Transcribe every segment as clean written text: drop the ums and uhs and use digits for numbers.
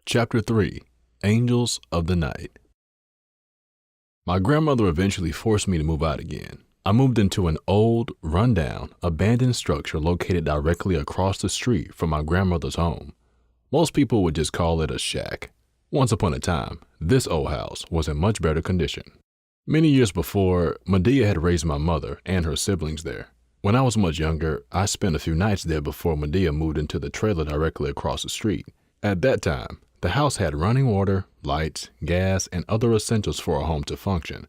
Chapter 3 Angels of the Night. My grandmother eventually forced me to move out again. I moved into an old, run-down, abandoned structure located directly across the street from my grandmother's home. Most people would just call it a shack. Once upon a time, this old house was in much better condition. Many years before, Medea had raised my mother and her siblings there. When I was much younger, I spent a few nights there before Medea moved into the trailer directly across the street. At that time, the house had running water, lights, gas, and other essentials for a home to function.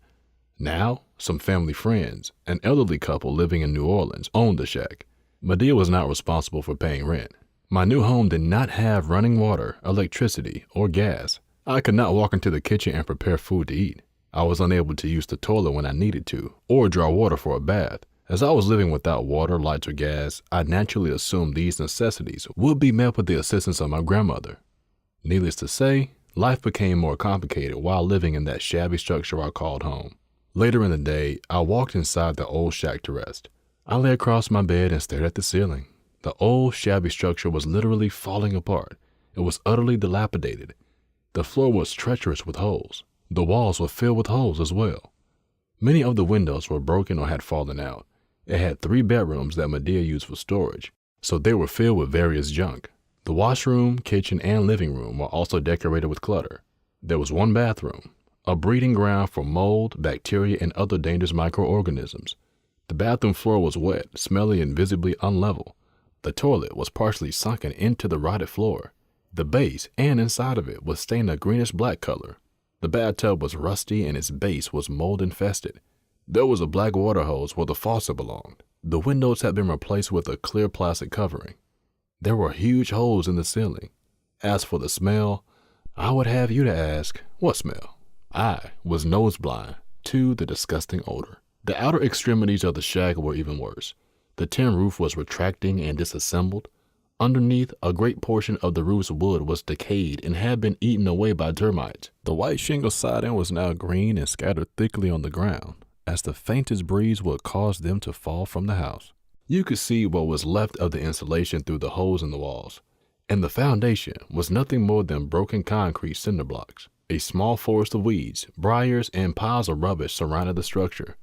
Now, some family friends, an elderly couple living in New Orleans, owned the shack. Medea was not responsible for paying rent. My new home did not have running water, electricity, or gas. I could not walk into the kitchen and prepare food to eat. I was unable to use the toilet when I needed to, or draw water for a bath. As I was living without water, lights, or gas, I naturally assumed these necessities would be met with the assistance of my grandmother. Needless to say, life became more complicated while living in that shabby structure I called home. Later in the day, I walked inside the old shack to rest. I lay across my bed and stared at the ceiling. The old shabby structure was literally falling apart. It was utterly dilapidated. The floor was treacherous with holes. The walls were filled with holes as well. Many of the windows were broken or had fallen out. It had 3 bedrooms that Medea used for storage, so they were filled with various junk. The washroom, kitchen, and living room were also decorated with clutter. There was 1 bathroom, a breeding ground for mold, bacteria, and other dangerous microorganisms. The bathroom floor was wet, smelly, and visibly unlevel. The toilet was partially sunken into the rotted floor. The base and inside of it was stained a greenish-black color. The bathtub was rusty and its base was mold-infested. There was a black water hose where the faucet belonged. The windows had been replaced with a clear plastic covering. There were huge holes in the ceiling. As for the smell, I would have you to ask, what smell? I was nose blind to the disgusting odor. The outer extremities of the shack were even worse. The tin roof was retracting and disassembled. Underneath, a great portion of the roof's wood was decayed and had been eaten away by termites. The white shingle siding was now green and scattered thickly on the ground, as the faintest breeze would cause them to fall from the house. You could see what was left of the insulation through the holes in the walls, and the foundation was nothing more than broken concrete cinder blocks. A small forest of weeds, briars, and piles of rubbish surrounded the structure.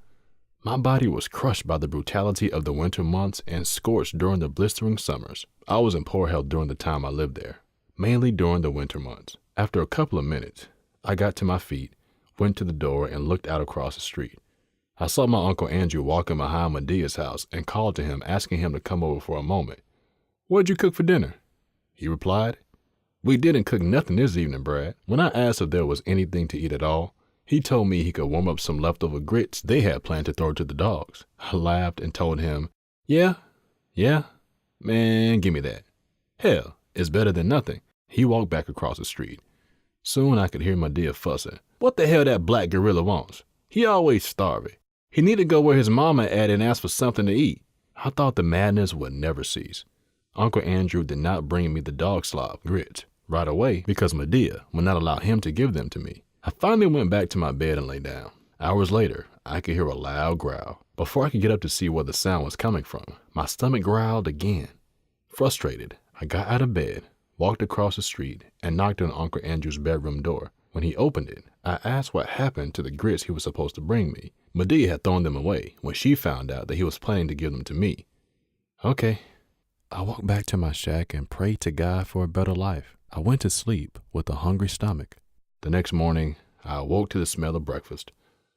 My body was crushed by the brutality of the winter months and scorched during the blistering summers. I was in poor health during the time I lived there, mainly during the winter months. After a couple of minutes, I got to my feet, went to the door, and looked out across the street. I saw my Uncle Andrew walking behind Medea's house and called to him, asking him to come over for a moment. "What'd you cook for dinner?" He replied, "We didn't cook nothing this evening, Brad." When I asked if there was anything to eat at all, he told me he could warm up some leftover grits they had planned to throw to the dogs. I laughed and told him, Yeah, man, give me that. Hell, it's better than nothing." He walked back across the street. Soon I could hear Medea fussing. "What the hell that black gorilla wants? He always starving. He need to go where his mama at and ask for something to eat." I thought the madness would never cease. Uncle Andrew did not bring me the dog slop grits right away because Medea would not allow him to give them to me. I finally went back to my bed and lay down. Hours later, I could hear a loud growl. Before I could get up to see where the sound was coming from, my stomach growled again. Frustrated, I got out of bed, walked across the street, and knocked on Uncle Andrew's bedroom door. When he opened it, I asked what happened to the grits he was supposed to bring me. Medea had thrown them away when she found out that he was planning to give them to me. Okay. I walked back to my shack and prayed to God for a better life. I went to sleep with a hungry stomach. The next morning, I awoke to the smell of breakfast.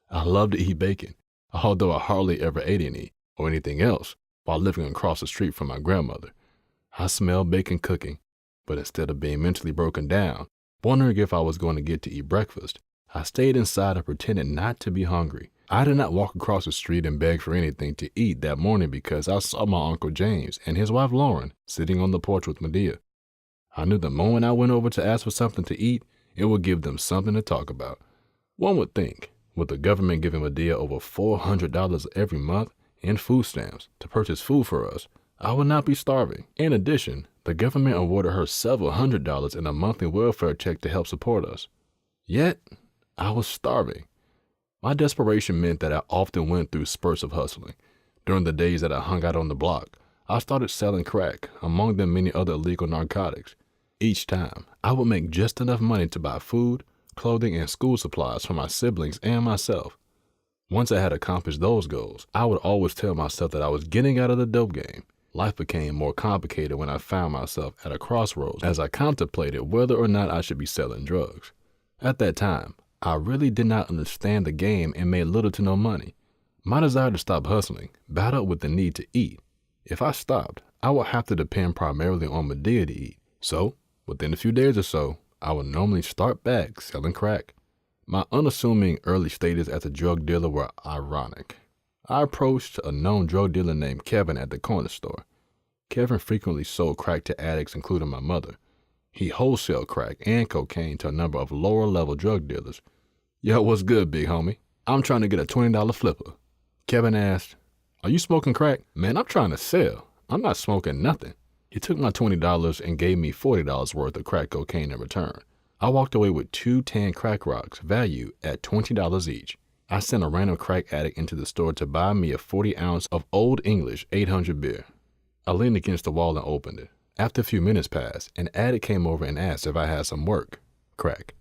I love to eat bacon, although I hardly ever ate any or anything else while living across the street from my grandmother. I smelled bacon cooking, but instead of being mentally broken down, wondering if I was going to get to eat breakfast, I stayed inside and pretended not to be hungry. I did not walk across the street and beg for anything to eat that morning because I saw my Uncle James and his wife Lauren sitting on the porch with Medea. I knew the moment I went over to ask for something to eat, it would give them something to talk about. One would think, with the government giving Medea over $400 every month in food stamps to purchase food for us, I would not be starving. In addition, the government awarded her several $100s in a monthly welfare check to help support us. Yet, I was starving. My desperation meant that I often went through spurts of hustling. During the days that I hung out on the block, I started selling crack, among them many other illegal narcotics. Each time, I would make just enough money to buy food, clothing, and school supplies for my siblings and myself. Once I had accomplished those goals, I would always tell myself that I was getting out of the dope game. Life became more complicated when I found myself at a crossroads as I contemplated whether or not I should be selling drugs. At that time, I really did not understand the game and made little to no money. My desire to stop hustling battled with the need to eat. If I stopped, I would have to depend primarily on Medea to eat. So, within a few days or so, I would normally start back selling crack. My unassuming early stages as a drug dealer were ironic. I approached a known drug dealer named Kevin at the corner store. Kevin frequently sold crack to addicts, including my mother. He wholesaled crack and cocaine to a number of lower-level drug dealers. "Yo, what's good, big homie? I'm trying to get a $20 flipper." Kevin asked, "Are you smoking crack?" "Man, I'm trying to sell. I'm not smoking nothing." He took my $20 and gave me $40 worth of crack cocaine in return. I walked away with 2 tan crack rocks valued at $20 each. I sent a random crack addict into the store to buy me a 40-ounce of Old English 800 beer. I leaned against the wall and opened it. After a few minutes passed, an addict came over and asked if I had some work, crack.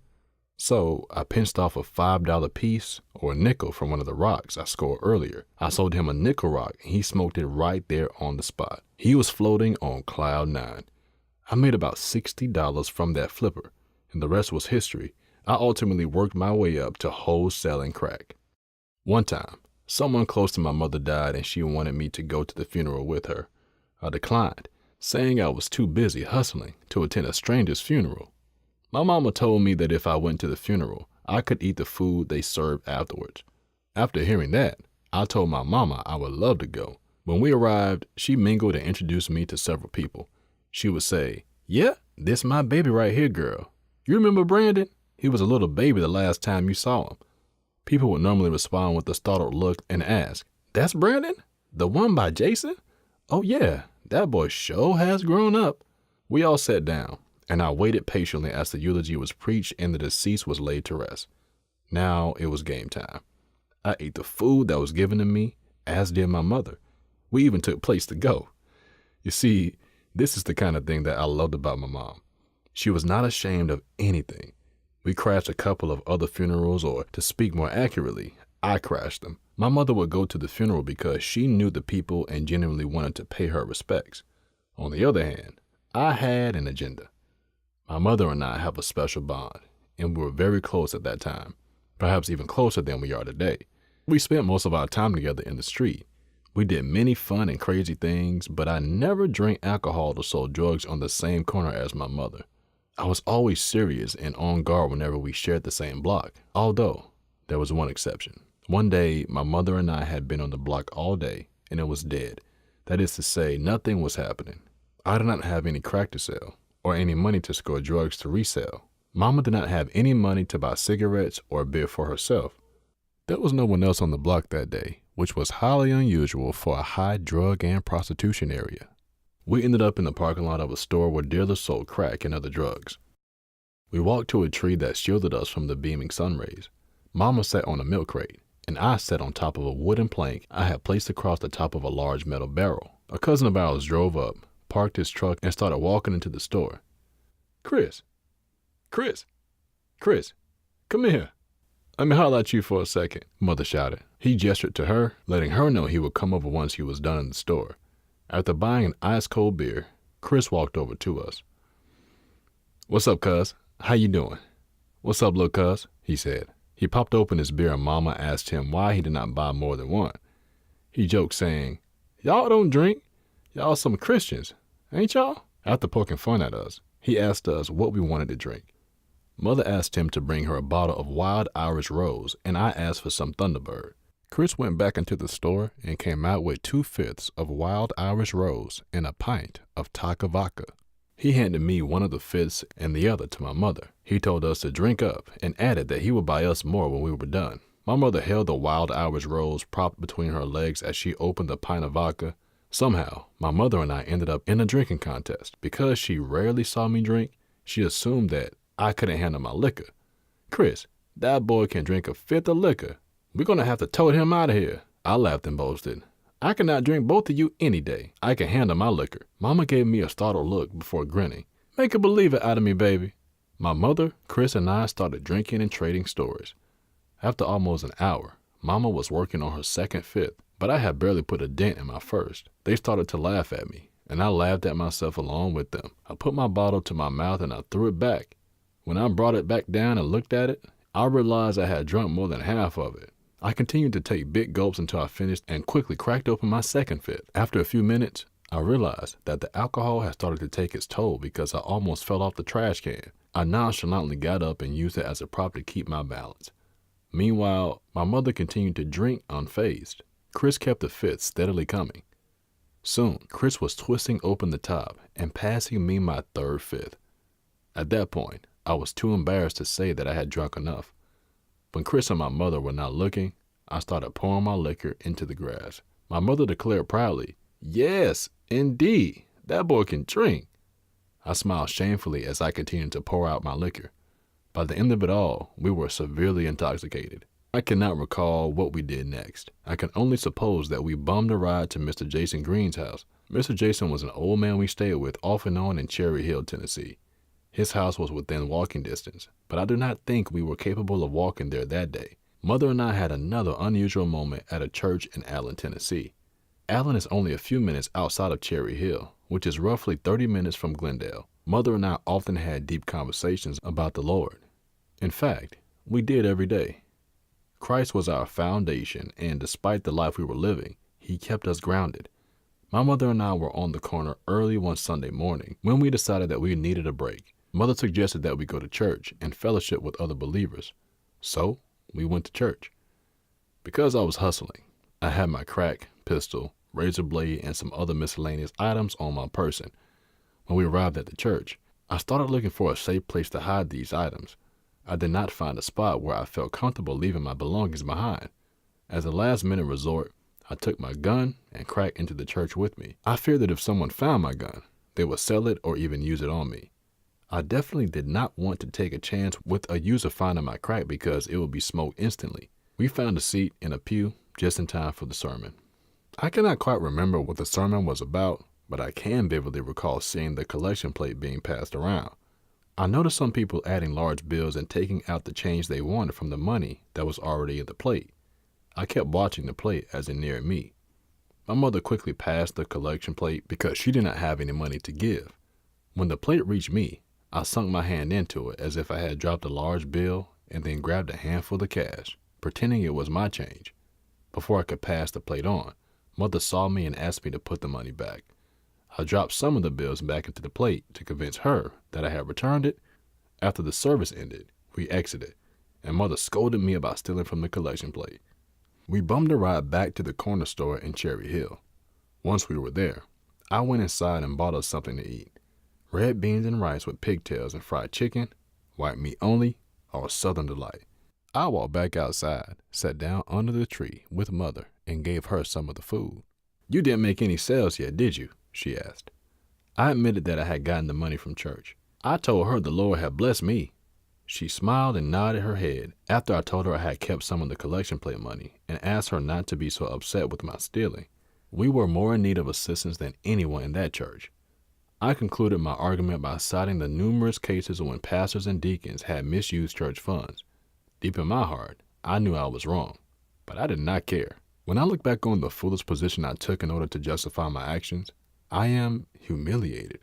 So I pinched off a $5 piece or a nickel from one of the rocks I scored earlier. I sold him a nickel rock and he smoked it right there on the spot. He was floating on cloud 9. I made about $60 from that flipper, and the rest was history. I ultimately worked my way up to wholesaling crack. One time, someone close to my mother died and she wanted me to go to the funeral with her. I declined, saying I was too busy hustling to attend a stranger's funeral. My mama told me that if I went to the funeral, I could eat the food they served afterwards. After hearing that, I told my mama I would love to go. When we arrived, she mingled and introduced me to several people. She would say, "Yeah, this my baby right here, girl. You remember Brandon? He was a little baby the last time you saw him." People would normally respond with a startled look and ask, "That's Brandon? The one by Jason?" "Oh yeah, that boy sure has grown up." We all sat down, and I waited patiently as the eulogy was preached and the deceased was laid to rest. Now it was game time. I ate the food that was given to me, as did my mother. We even took plates to go. You see, this is the kind of thing that I loved about my mom. She was not ashamed of anything. We crashed a couple of other funerals, or to speak more accurately, I crashed them. My mother would go to the funeral because she knew the people and genuinely wanted to pay her respects. On the other hand, I had an agenda. My mother and I have a special bond, and we were very close at that time, perhaps even closer than we are today. We spent most of our time together in the street. We did many fun and crazy things, but I never drank alcohol or sold drugs on the same corner as my mother. I was always serious and on guard whenever we shared the same block, although there was one exception. One day, my mother and I had been on the block all day, and it was dead. That is to say, nothing was happening. I did not have any crack to sell, or any money to score drugs to resell. Mama did not have any money to buy cigarettes or beer for herself. There was no one else on the block that day, which was highly unusual for a high drug and prostitution area. We ended up in the parking lot of a store where dealers sold crack and other drugs. We walked to a tree that shielded us from the beaming sun rays. Mama sat on a milk crate, and I sat on top of a wooden plank I had placed across the top of a large metal barrel. A cousin of ours drove up, parked his truck, and started walking into the store. Chris, come here. Let me holler at you for a second," Mother shouted. He gestured to her, letting her know he would come over once he was done in the store. After buying an ice-cold beer, Chris walked over to us. "What's up, cuz? How you doing?" "What's up, little cuz?" he said. He popped open his beer and Mama asked him why he did not buy more than one. He joked, saying, "Y'all don't drink. Y'all some Christians, ain't y'all?" After poking fun at us, he asked us what we wanted to drink. Mother asked him to bring her a bottle of wild Irish rose, and I asked for some Thunderbird. Chris went back into the store and came out with 2/5 of wild Irish rose and a pint of Taka vodka. He handed me one of the fifths and the other to my mother. He told us to drink up and added that he would buy us more when we were done. My mother held the wild Irish rose propped between her legs as she opened the pint of vodka. Somehow, my mother and I ended up in a drinking contest. Because she rarely saw me drink, she assumed that I couldn't handle my liquor. "Chris, that boy can drink a fifth of liquor. We're going to have to tote him out of here." I laughed and boasted, "I cannot drink both of you any day. I can handle my liquor." Mama gave me a startled look before grinning. Make a believer out of me, baby. My mother, Chris, and I started drinking and trading stories. After almost an hour, Mama was working on her second fifth, but I had barely put a dent in my first. They started to laugh at me, and I laughed at myself along with them. I put my bottle to my mouth and I threw it back. When I brought it back down and looked at it, I realized I had drunk more than half of it. I continued to take big gulps until I finished and quickly cracked open my second fifth. After a few minutes, I realized that the alcohol had started to take its toll because I almost fell off the trash can. I nonchalantly got up and used it as a prop to keep my balance. Meanwhile, my mother continued to drink unfazed. Chris kept the fifth steadily coming. Soon, Chris was twisting open the top and passing me my third fifth. At that point, I was too embarrassed to say that I had drunk enough. When Chris and my mother were not looking, I started pouring my liquor into the grass. My mother declared proudly, "Yes, indeed, that boy can drink." I smiled shamefully as I continued to pour out my liquor. By the end of it all, we were severely intoxicated. I cannot recall what we did next. I can only suppose that we bummed a ride to Mr. Jason Green's house. Mr. Jason was an old man we stayed with off and on in Cherry Hill, Tennessee. His house was within walking distance, but I do not think we were capable of walking there that day. Mother and I had another unusual moment at a church in Allen, Tennessee. Allen is only a few minutes outside of Cherry Hill, which is roughly 30 minutes from Glendale. Mother and I often had deep conversations about the Lord. In fact, we did every day. Christ was our foundation, and despite the life we were living, he kept us grounded. My mother and I were on the corner early one Sunday morning when we decided that we needed a break. Mother suggested that we go to church and fellowship with other believers. So, we went to church. Because I was hustling, I had my crack, pistol, razor blade, and some other miscellaneous items on my person. When we arrived at the church, I started looking for a safe place to hide these items. I did not find a spot where I felt comfortable leaving my belongings behind. As a last-minute resort, I took my gun and crack into the church with me. I feared that if someone found my gun, they would sell it or even use it on me. I definitely did not want to take a chance with a user finding my crack because it would be smoked instantly. We found a seat in a pew just in time for the sermon. I cannot quite remember what the sermon was about, but I can vividly recall seeing the collection plate being passed around. I noticed some people adding large bills and taking out the change they wanted from the money that was already in the plate. I kept watching the plate as it neared me. My mother quickly passed the collection plate because she did not have any money to give. When the plate reached me, I sunk my hand into it as if I had dropped a large bill and then grabbed a handful of cash, pretending it was my change. Before I could pass the plate on, Mother saw me and asked me to put the money back. I dropped some of the bills back into the plate to convince her that I had returned it. After the service ended, we exited, and Mother scolded me about stealing from the collection plate. We bummed a ride back to the corner store in Cherry Hill. Once we were there, I went inside and bought us something to eat. Red beans and rice with pigtails and fried chicken, white meat only, or Southern delight. I walked back outside, sat down under the tree with Mother, and gave her some of the food. "You didn't make any sales yet, did you?" she asked. I admitted that I had gotten the money from church. I told her the Lord had blessed me. She smiled and nodded her head after I told her I had kept some of the collection plate money and asked her not to be so upset with my stealing. We were more in need of assistance than anyone in that church. I concluded my argument by citing the numerous cases when pastors and deacons had misused church funds. Deep in my heart, I knew I was wrong, but I did not care. When I look back on the foolish position I took in order to justify my actions, I am humiliated.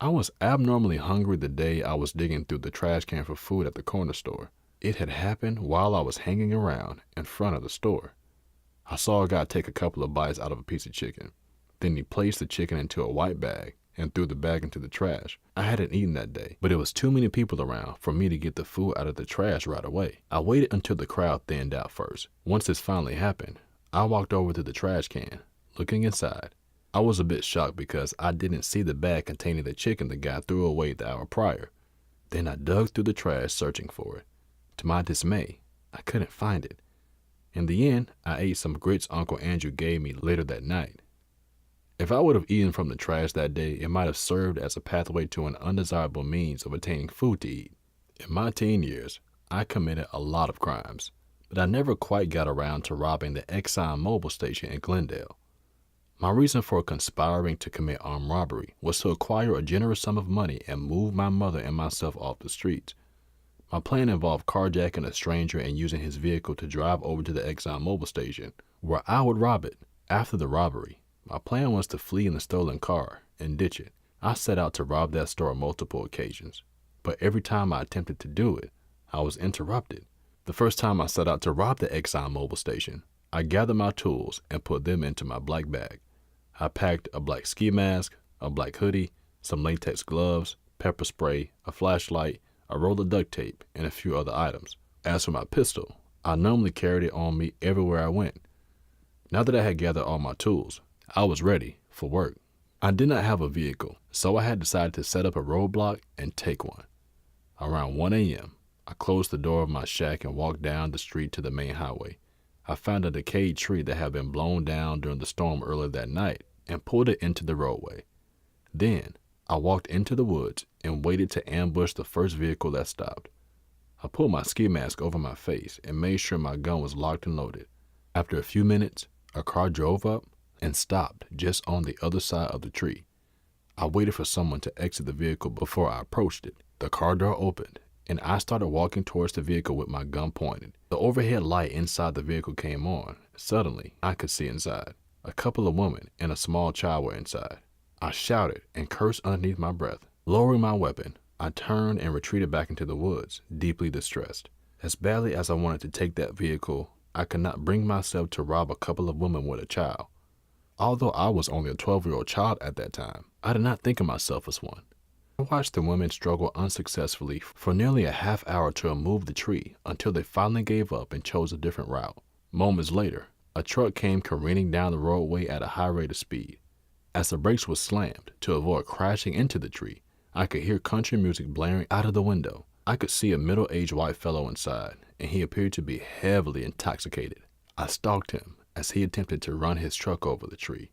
I was abnormally hungry the day I was digging through the trash can for food at the corner store. It had happened while I was hanging around in front of the store. I saw a guy take a couple of bites out of a piece of chicken. Then he placed the chicken into a white bag and threw the bag into the trash. I hadn't eaten that day, but it was too many people around for me to get the food out of the trash right away. I waited until the crowd thinned out first. Once this finally happened, I walked over to the trash can, looking inside. I was a bit shocked because I didn't see the bag containing the chicken the guy threw away the hour prior. Then I dug through the trash searching for it. To my dismay, I couldn't find it. In the end, I ate some grits Uncle Andrew gave me later that night. If I would have eaten from the trash that day, it might have served as a pathway to an undesirable means of attaining food to eat. In my teen years, I committed a lot of crimes, but I never quite got around to robbing the Exxon Mobil station in Glendale. My reason for conspiring to commit armed robbery was to acquire a generous sum of money and move my mother and myself off the streets. My plan involved carjacking a stranger and using his vehicle to drive over to the ExxonMobil station, where I would rob it. After the robbery, my plan was to flee in the stolen car and ditch it. I set out to rob that store on multiple occasions, but every time I attempted to do it, I was interrupted. The first time I set out to rob the ExxonMobil station, I gathered my tools and put them into my black bag. I packed a black ski mask, a black hoodie, some latex gloves, pepper spray, a flashlight, a roll of duct tape, and a few other items. As for my pistol, I normally carried it on me everywhere I went. Now that I had gathered all my tools, I was ready for work. I did not have a vehicle, so I had decided to set up a roadblock and take one. Around 1 a.m., I closed the door of my shack and walked down the street to the main highway. I found a decayed tree that had been blown down during the storm earlier that night and pulled it into the roadway. Then, I walked into the woods and waited to ambush the first vehicle that stopped. I pulled my ski mask over my face and made sure my gun was locked and loaded. After a few minutes, a car drove up and stopped just on the other side of the tree. I waited for someone to exit the vehicle before I approached it. The car door opened, and I started walking towards the vehicle with my gun pointed. The overhead light inside the vehicle came on. Suddenly, I could see inside. A couple of women and a small child were inside. I shouted and cursed underneath my breath. Lowering my weapon, I turned and retreated back into the woods, deeply distressed. As badly as I wanted to take that vehicle, I could not bring myself to rob a couple of women with a child. Although I was only a 12-year-old child at that time, I did not think of myself as one. I watched the women struggle unsuccessfully for nearly a half hour to remove the tree until they finally gave up and chose a different route. Moments later, a truck came careening down the roadway at a high rate of speed. As the brakes were slammed to avoid crashing into the tree, I could hear country music blaring out of the window. I could see a middle-aged white fellow inside, and he appeared to be heavily intoxicated. I stalked him as he attempted to run his truck over the tree.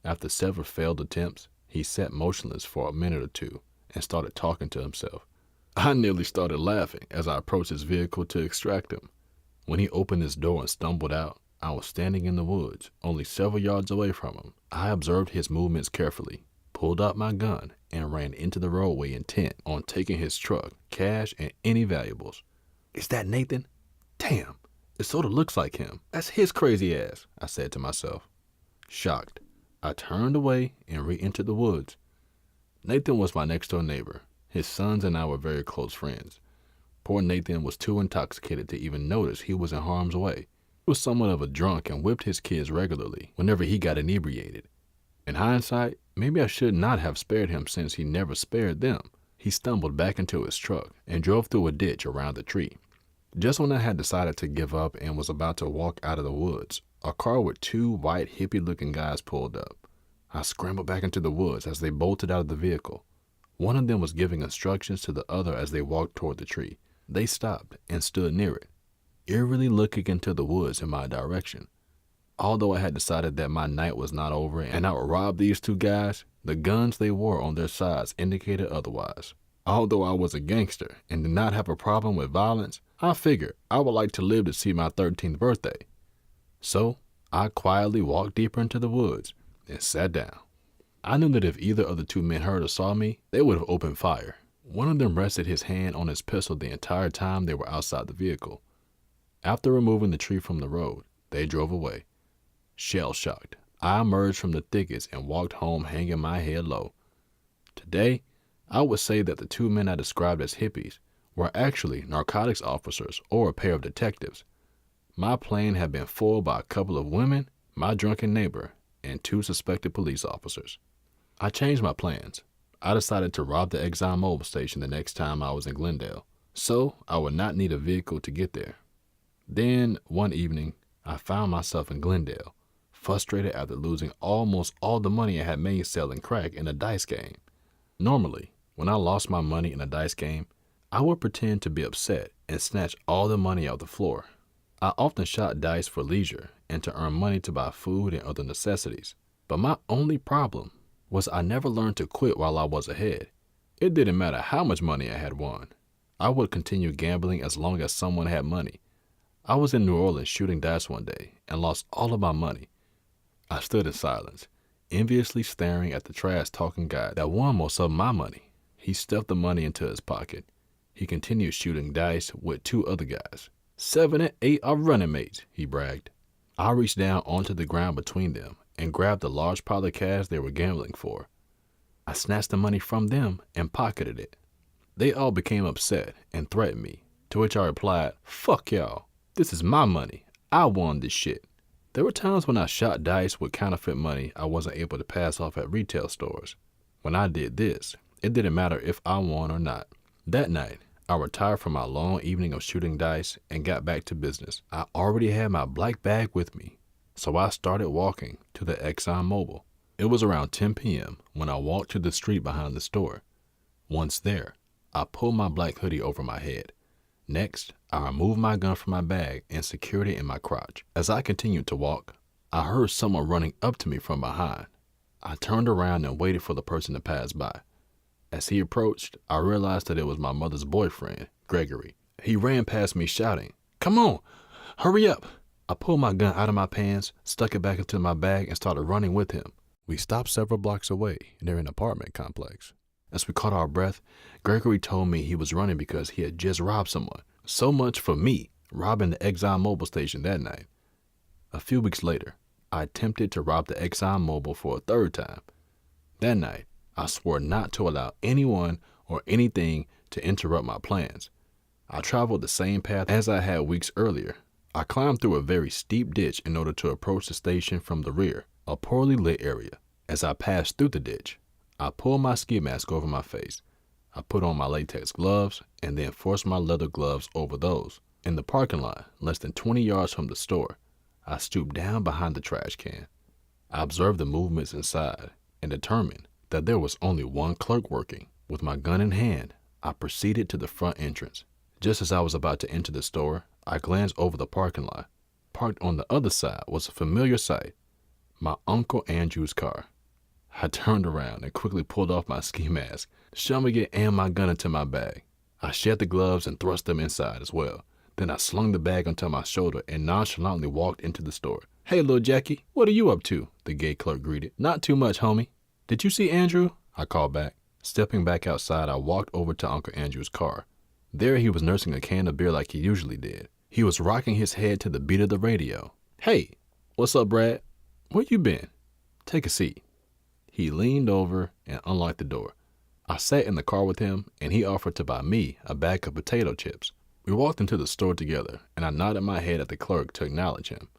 After several failed attempts, he sat motionless for a minute or two and started talking to himself. I nearly started laughing as I approached his vehicle to extract him. When he opened his door and stumbled out, I was standing in the woods, only several yards away from him. I observed his movements carefully, pulled out my gun, and ran into the roadway intent on taking his truck, cash, and any valuables. "Is that Nathan? Damn, it sort of looks like him. That's his crazy ass," I said to myself. Shocked, I turned away and re-entered the woods. Nathan was my next-door neighbor. His sons and I were very close friends. Poor Nathan was too intoxicated to even notice he was in harm's way. He was somewhat of a drunk and whipped his kids regularly whenever he got inebriated. In hindsight, maybe I should not have spared him since he never spared them. He stumbled back into his truck and drove through a ditch around the tree. Just when I had decided to give up and was about to walk out of the woods, a car with two white hippie-looking guys pulled up. I scrambled back into the woods as they bolted out of the vehicle. One of them was giving instructions to the other as they walked toward the tree. They stopped and stood near it, eerily looking into the woods in my direction. Although I had decided that my night was not over and I would rob these two guys, the guns they wore on their sides indicated otherwise. Although I was a gangster and did not have a problem with violence, I figured I would like to live to see my 13th birthday. So I quietly walked deeper into the woods and sat down. I knew that if either of the two men heard or saw me, they would have opened fire. One of them rested his hand on his pistol the entire time they were outside the vehicle. After removing the tree from the road, they drove away. Shell-shocked, I emerged from the thickets and walked home hanging my head low. Today, I would say that the two men I described as hippies were actually narcotics officers or a pair of detectives. My plan had been foiled by a couple of women, my drunken neighbor, and two suspected police officers. I changed my plans. I decided to rob the ExxonMobil station the next time I was in Glendale, so I would not need a vehicle to get there. Then, one evening, I found myself in Glendale, frustrated after losing almost all the money I had made selling crack in a dice game. Normally, when I lost my money in a dice game, I would pretend to be upset and snatch all the money off the floor. I often shot dice for leisure and to earn money to buy food and other necessities. But my only problem was I never learned to quit while I was ahead. It didn't matter how much money I had won. I would continue gambling as long as someone had money. I was in New Orleans shooting dice one day and lost all of my money. I stood in silence, enviously staring at the trash-talking guy that won most of my money. He stuffed the money into his pocket. He continued shooting dice with 2 other guys. 7 and 8 are running mates, he bragged. I reached down onto the ground between them and grabbed the large pile of cash they were gambling for. I snatched the money from them and pocketed it. They all became upset and threatened me, to which I replied, "Fuck y'all. This is my money. I won this shit." There were times when I shot dice with counterfeit money I wasn't able to pass off at retail stores. When I did this, it didn't matter if I won or not. That night, I retired from my long evening of shooting dice and got back to business. I already had my black bag with me, so I started walking to the ExxonMobil. It was around 10 p.m. when I walked to the street behind the store. Once there, I pulled my black hoodie over my head. Next, I removed my gun from my bag and secured it in my crotch. As I continued to walk, I heard someone running up to me from behind. I turned around and waited for the person to pass by. As he approached, I realized that it was my mother's boyfriend, Gregory. He ran past me shouting, "Come on, hurry up." I pulled my gun out of my pants, stuck it back into my bag, and started running with him. We stopped several blocks away near an apartment complex. As we caught our breath, Gregory told me he was running because he had just robbed someone. So much for me robbing the ExxonMobil station that night. A few weeks later, I attempted to rob the ExxonMobil for a 3rd time. That night, I swore not to allow anyone or anything to interrupt my plans. I traveled the same path as I had weeks earlier. I climbed through a very steep ditch in order to approach the station from the rear, a poorly lit area. As I passed through the ditch, I pulled my ski mask over my face. I put on my latex gloves and then forced my leather gloves over those. In the parking lot, less than 20 yards from the store, I stooped down behind the trash can. I observed the movements inside and determined that there was only one clerk working. With my gun in hand, I proceeded to the front entrance. Just as I was about to enter the store, I glanced over the parking lot. Parked on the other side was a familiar sight, my Uncle Andrew's car. I turned around and quickly pulled off my ski mask, shoving it and my gun into my bag. I shed the gloves and thrust them inside as well. Then I slung the bag onto my shoulder and nonchalantly walked into the store. "Hey, little Jackie, what are you up to?" the gay clerk greeted. "Not too much, homie." "Did you see Andrew?" I called back. Stepping back outside, I walked over to Uncle Andrew's car. There he was nursing a can of beer like he usually did. He was rocking his head to the beat of the radio. "Hey, what's up, Brad? Where you been? Take a seat." He leaned over and unlocked the door. I sat in the car with him, and he offered to buy me a bag of potato chips. We walked into the store together, and I nodded my head at the clerk to acknowledge him.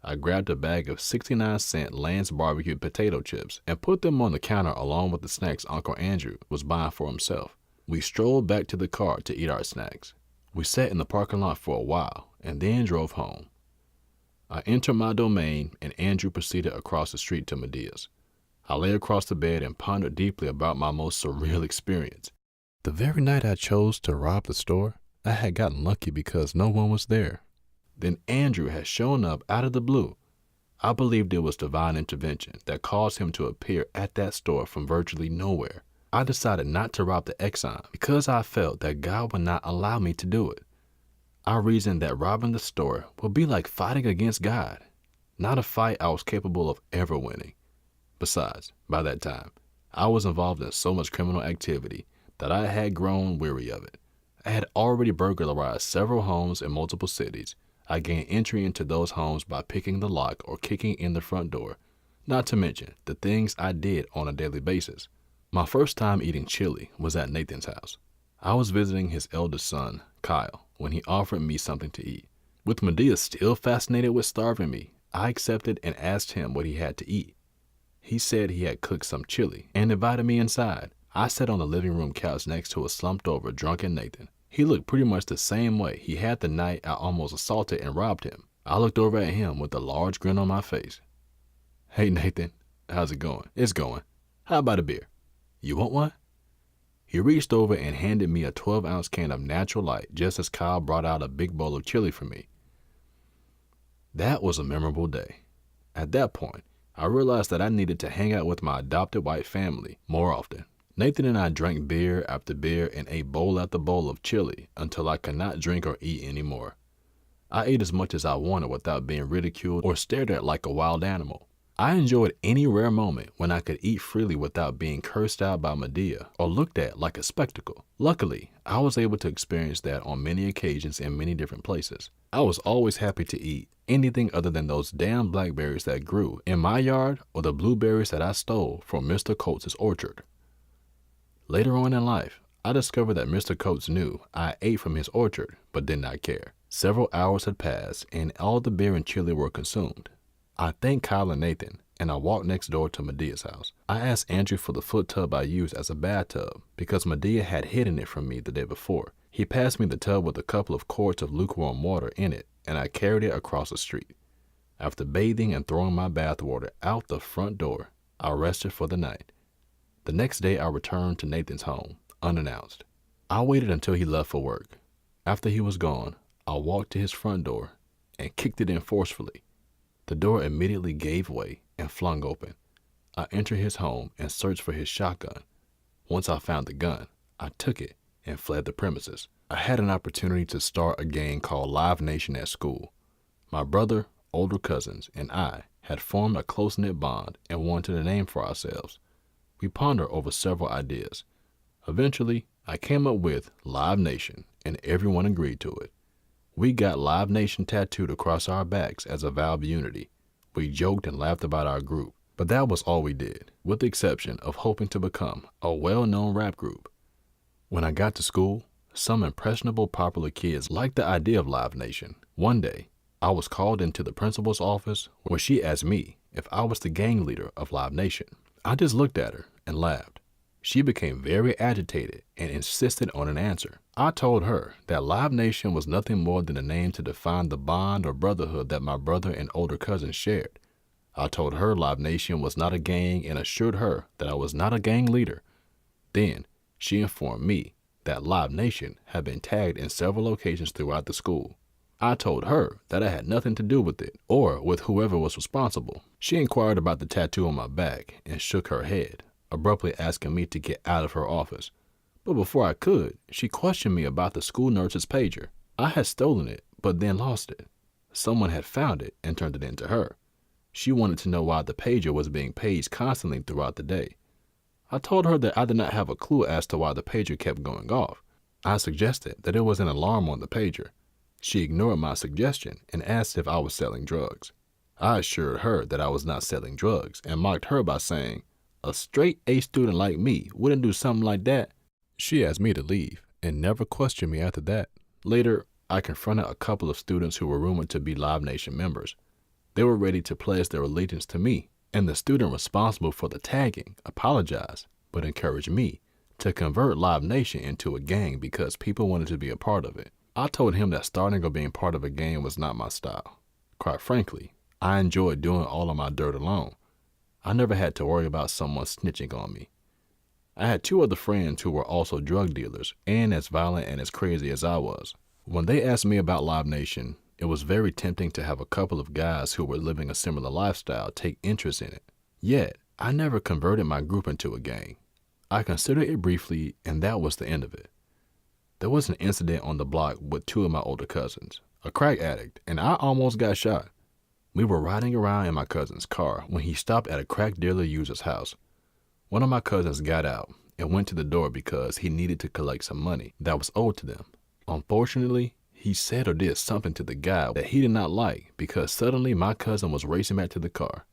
I grabbed a bag of 69-cent Lance barbecue potato chips and put them on the counter along with the snacks Uncle Andrew was buying for himself. We strolled back to the car to eat our snacks. We sat in the parking lot for a while and then drove home. I entered my domain, and Andrew proceeded across the street to Medea's. I lay across the bed and pondered deeply about my most surreal experience. The very night I chose to rob the store, I had gotten lucky because no one was there. Then Andrew had shown up out of the blue. I believed it was divine intervention that caused him to appear at that store from virtually nowhere. I decided not to rob the Exxon because I felt that God would not allow me to do it. I reasoned that robbing the store would be like fighting against God, not a fight I was capable of ever winning. Besides, by that time, I was involved in so much criminal activity that I had grown weary of it. I had already burglarized several homes in multiple cities. I gained entry into those homes by picking the lock or kicking in the front door, not to mention the things I did on a daily basis. My first time eating chili was at Nathan's house. I was visiting his eldest son, Kyle, when he offered me something to eat. With Medea still fascinated with starving me, I accepted and asked him what he had to eat. He said he had cooked some chili and invited me inside. I sat on the living room couch next to a slumped over drunken Nathan. He looked pretty much the same way he had the night I almost assaulted and robbed him. I looked over at him with a large grin on my face. "Hey Nathan, how's it going?" "It's going. How about a beer?" "You want one?" He reached over and handed me a 12-ounce can of Natural Light just as Kyle brought out a big bowl of chili for me. That was a memorable day. At that point, I realized that I needed to hang out with my adopted white family more often. Nathan and I drank beer after beer and ate bowl after bowl of chili until I could not drink or eat anymore. I ate as much as I wanted without being ridiculed or stared at like a wild animal. I enjoyed any rare moment when I could eat freely without being cursed out by Medea or looked at like a spectacle. Luckily, I was able to experience that on many occasions in many different places. I was always happy to eat anything other than those damn blackberries that grew in my yard or the blueberries that I stole from Mr. Coates' orchard. Later on in life, I discovered that Mr. Coates knew I ate from his orchard but did not care. Several hours had passed and all the beer and chili were consumed. I thanked Kyle and Nathan, and I walked next door to Medea's house. I asked Andrew for the foot tub I used as a bathtub because Medea had hidden it from me the day before. He passed me the tub with a couple of quarts of lukewarm water in it, and I carried it across the street. After bathing and throwing my bath water out the front door, I rested for the night. The next day, I returned to Nathan's home, unannounced. I waited until he left for work. After he was gone, I walked to his front door and kicked it in forcefully. The door immediately gave way and flung open. I entered his home and searched for his shotgun. Once I found the gun, I took it and fled the premises. I had an opportunity to start a gang called Live Nation at school. My brother, older cousins, and I had formed a close-knit bond and wanted a name for ourselves. We pondered over several ideas. Eventually, I came up with Live Nation, and everyone agreed to it. We got Live Nation tattooed across our backs as a vow of unity. We joked and laughed about our group, but that was all we did, with the exception of hoping to become a well-known rap group. When I got to school, some impressionable popular kids liked the idea of Live Nation. One day, I was called into the principal's office where she asked me if I was the gang leader of Live Nation. I just looked at her and laughed. She became very agitated and insisted on an answer. I told her that Live Nation was nothing more than a name to define the bond or brotherhood that my brother and older cousins shared. I told her Live Nation was not a gang and assured her that I was not a gang leader. Then she informed me that Live Nation had been tagged in several locations throughout the school. I told her that I had nothing to do with it or with whoever was responsible. She inquired about the tattoo on my back and shook her head, abruptly asking me to get out of her office. But before I could, she questioned me about the school nurse's pager. I had stolen it, but then lost it. Someone had found it and turned it into her. She wanted to know why the pager was being paged constantly throughout the day. I told her that I did not have a clue as to why the pager kept going off. I suggested that it was an alarm on the pager. She ignored my suggestion and asked if I was selling drugs. I assured her that I was not selling drugs and mocked her by saying, "A straight A student like me wouldn't do something like that." She asked me to leave and never questioned me after that. Later, I confronted a couple of students who were rumored to be Live Nation members. They were ready to pledge their allegiance to me, and the student responsible for the tagging apologized, but encouraged me to convert Live Nation into a gang because people wanted to be a part of it. I told him that starting or being part of a gang was not my style. Quite frankly, I enjoyed doing all of my dirt alone. I never had to worry about someone snitching on me. I had two other friends who were also drug dealers and as violent and as crazy as I was. When they asked me about Live Nation, it was very tempting to have a couple of guys who were living a similar lifestyle take interest in it. Yet, I never converted my group into a gang. I considered it briefly, and that was the end of it. There was an incident on the block with two of my older cousins, a crack addict, and I almost got shot. We were riding around in my cousin's car when he stopped at a crack dealer user's house. One of my cousins got out and went to the door because he needed to collect some money that was owed to them. Unfortunately, he said or did something to the guy that he did not like because suddenly my cousin was racing back to the car.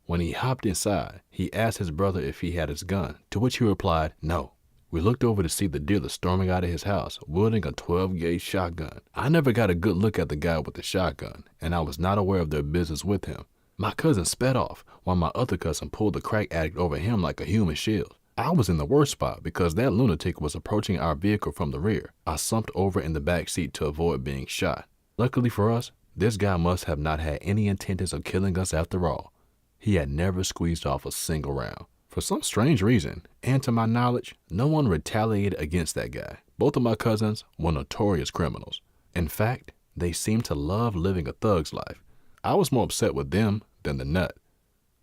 When he hopped inside, he asked his brother if he had his gun, to which he replied, "No." We looked over to see the dealer storming out of his house, wielding a 12-gauge shotgun. I never got a good look at the guy with the shotgun, and I was not aware of their business with him. My cousin sped off, while my other cousin pulled the crack addict over him like a human shield. I was in the worst spot because that lunatic was approaching our vehicle from the rear. I slumped over in the back seat to avoid being shot. Luckily for us, this guy must have not had any intentions of killing us after all. He had never squeezed off a single round. For some strange reason, and to my knowledge, no one retaliated against that guy. Both of my cousins were notorious criminals. In fact, they seemed to love living a thug's life. I was more upset with them than the nut.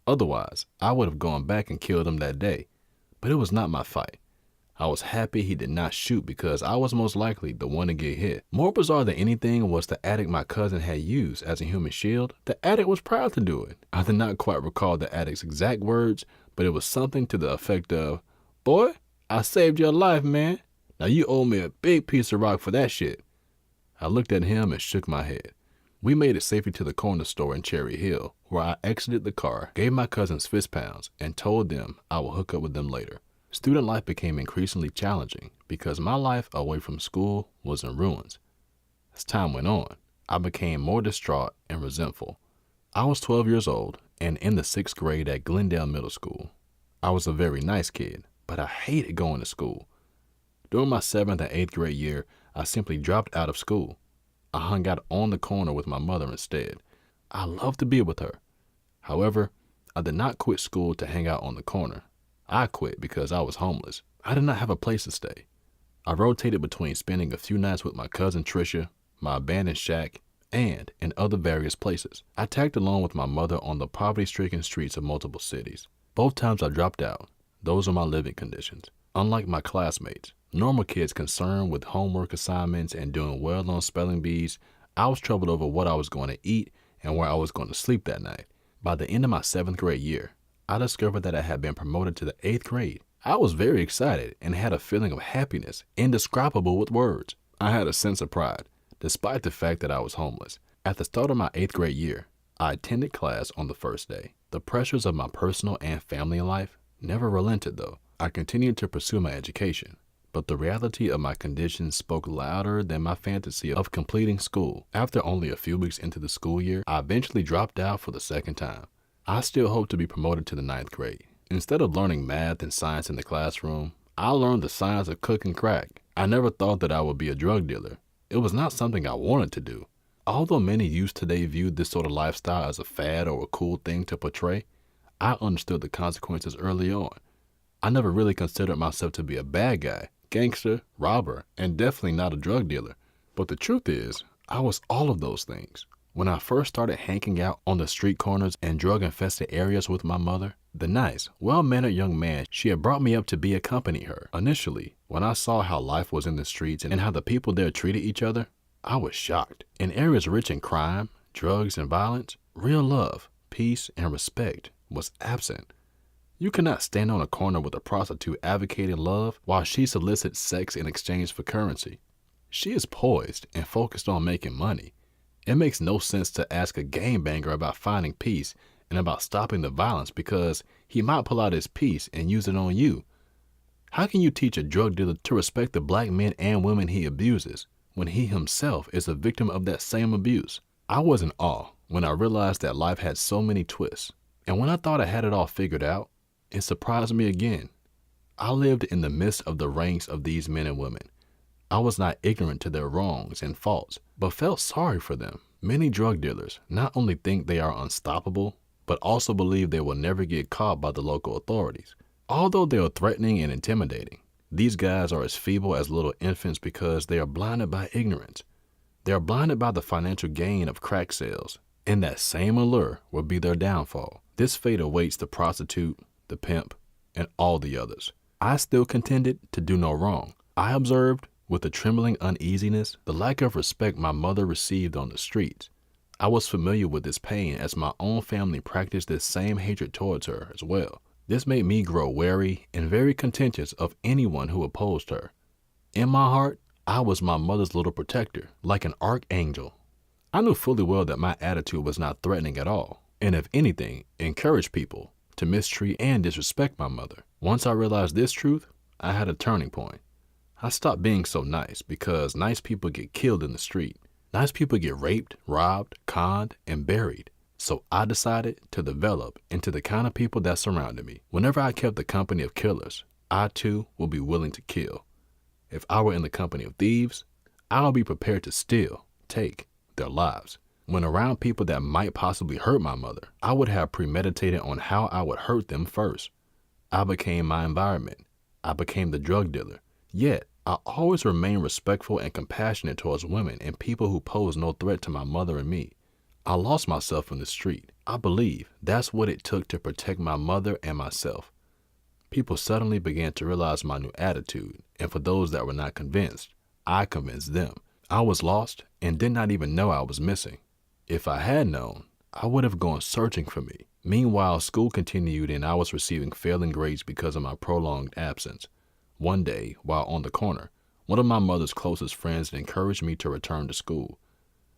Otherwise, I would have gone back and killed him that day. But it was not my fight. I was happy he did not shoot because I was most likely the one to get hit. More bizarre than anything was the attic my cousin had used as a human shield. The addict was proud to do it. I did not quite recall the addict's exact words, but it was something to the effect of, "Boy, I saved your life, man. Now you owe me a big piece of rock for that shit." I looked at him and shook my head. We made it safely to the corner store in Cherry Hill, where I exited the car, gave my cousins fist pounds, and told them I would hook up with them later. Student life became increasingly challenging because my life away from school was in ruins. As time went on, I became more distraught and resentful. I was 12 years old and in the 6th grade at Glendale Middle School. I was a very nice kid, but I hated going to school. During my 7th and 8th grade year, I simply dropped out of school. I hung out on the corner with my mother instead. I loved to be with her. However, I did not quit school to hang out on the corner. I quit because I was homeless. I did not have a place to stay. I rotated between spending a few nights with my cousin Trisha, my abandoned shack, and in other various places. I tagged along with my mother on the poverty-stricken streets of multiple cities. Both times I dropped out. Those are my living conditions. Unlike my classmates, normal kids concerned with homework assignments and doing well on spelling bees, I was troubled over what I was going to eat and where I was going to sleep that night. By the end of my 7th grade year, I discovered that I had been promoted to the 8th grade. I was very excited and had a feeling of happiness indescribable with words. I had a sense of pride, despite the fact that I was homeless. At the start of my 8th grade year, I attended class on the first day. The pressures of my personal and family life never relented though. I continued to pursue my education, but the reality of my conditions spoke louder than my fantasy of completing school. After only a few weeks into the school year, I eventually dropped out for the 2nd time. I still hoped to be promoted to the 9th grade. Instead of learning math and science in the classroom, I learned the science of cooking crack. I never thought that I would be a drug dealer. It was not something I wanted to do. Although many youths today viewed this sort of lifestyle as a fad or a cool thing to portray, I understood the consequences early on. I never really considered myself to be a bad guy, gangster, robber, and definitely not a drug dealer. But the truth is, I was all of those things. When I first started hanging out on the street corners and drug-infested areas with my mother, the nice, well-mannered young man she had brought me up to be accompany her. Initially, when I saw how life was in the streets and how the people there treated each other, I was shocked. In areas rich in crime, drugs, and violence, real love, peace, and respect was absent. You cannot stand on a corner with a prostitute advocating love while she solicits sex in exchange for currency. She is poised and focused on making money. It makes no sense to ask a gangbanger about finding peace and about stopping the violence because he might pull out his piece and use it on you. How can you teach a drug dealer to respect the black men and women he abuses when he himself is a victim of that same abuse? I was in awe when I realized that life had so many twists, and when I thought I had it all figured out, it surprised me again. I lived in the midst of the ranks of these men and women. I was not ignorant to their wrongs and faults, but felt sorry for them. Many drug dealers not only think they are unstoppable, but also believe they will never get caught by the local authorities. Although they are threatening and intimidating, these guys are as feeble as little infants because they are blinded by ignorance. They are blinded by the financial gain of crack sales, and that same allure will be their downfall. This fate awaits the prostitute, the pimp, and all the others. I still contended to do no wrong. I observed with a trembling uneasiness the lack of respect my mother received on the streets. I was familiar with this pain as my own family practiced this same hatred towards her as well. This made me grow wary and very contentious of anyone who opposed her. In my heart, I was my mother's little protector, like an archangel. I knew fully well that my attitude was not threatening at all, and if anything, encouraged people to mistreat and disrespect my mother. Once I realized this truth, I had a turning point. I stopped being so nice because nice people get killed in the street. Nice people get raped, robbed, conned, and buried. So I decided to develop into the kind of people that surrounded me. Whenever I kept the company of killers, I too will be willing to kill. If I were in the company of thieves, I would be prepared to steal, take their lives. When around people that might possibly hurt my mother, I would have premeditated on how I would hurt them first. I became my environment. I became the drug dealer. Yet, I always remained respectful and compassionate towards women and people who posed no threat to my mother and me. I lost myself in the street. I believe that's what it took to protect my mother and myself. People suddenly began to realize my new attitude, and for those that were not convinced, I convinced them. I was lost and did not even know I was missing. If I had known, I would have gone searching for me. Meanwhile, school continued and I was receiving failing grades because of my prolonged absence. One day, while on the corner, one of my mother's closest friends encouraged me to return to school.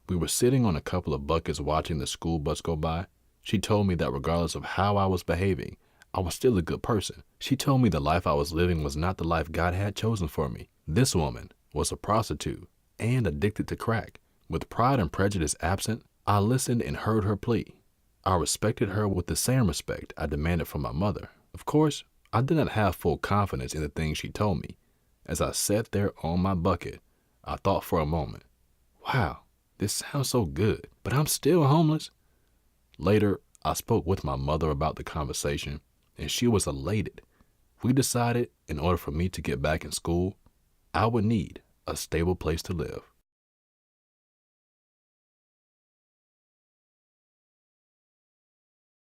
We were sitting on a couple of buckets watching the school bus go by. She told me that regardless of how I was behaving, I was still a good person. She told me the life I was living was not the life God had chosen for me. This woman was a prostitute and addicted to crack. With pride and prejudice absent, I listened and heard her plea. I respected her with the same respect I demanded from my mother. Of course, I did not have full confidence in the things she told me. As I sat there on my bucket, I thought for a moment, wow, this sounds so good, but I'm still homeless. Later, I spoke with my mother about the conversation, and she was elated. We decided in order for me to get back in school, I would need a stable place to live.